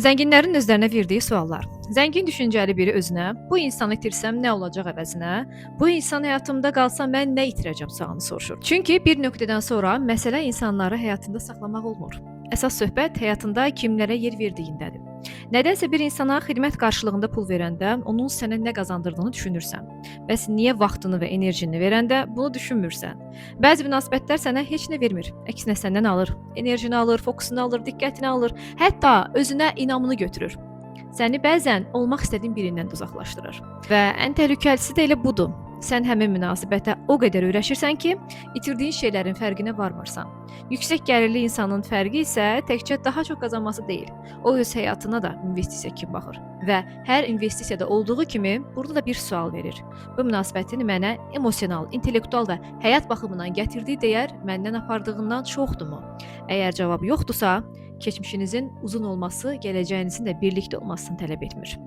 Zənginlərin özlərinə verdiyi suallar. Zəngin düşüncəli biri özünə, bu insanı itirsəm nə olacaq əvəzinə, bu insan həyatımda qalsa mən nə itirəcəm sualını soruşur. Çünki bir nöqtədən sonra məsələ insanları həyatında saxlamaq olmur. Əsas söhbət həyatında kimlərə yer verdiyindədir. Nədənsə bir insana xidmət qarşılığında pul verəndə onun sənə nə qazandırdığını düşünürsən. Bəs niyə vaxtını və enerjini verəndə bunu düşünmürsən? Bəzi münasibətlər sənə heç nə vermir. Əksinə səndən alır. Enerjini alır, fokusunu alır, diqqətini alır, hətta özünə inamını götürür. Səni bəzən olmaq istədiyin birindən də uzaqlaşdırır. Və ən təhlükəlisi də elə budur. Sən həmin münasibətə o qədər öyrəşirsən ki, itirdiyin şeylərin fərqinə varmırsan. Yüksək gəlirli insanın fərqi isə təkcə daha çox qazanması deyil. O öz həyatına da investisiya kimi baxır və hər investisiyada olduğu kimi burada da bir sual verir. Bu münasibətin mənə emosional, intellektual və həyat baxımından gətirdiyi dəyər məndən apardığından çoxdurmu? Əgər cavab yoxdursa, keçmişinizin uzun olması gələcəyinizin də birlikdə olmasını tələb etmir.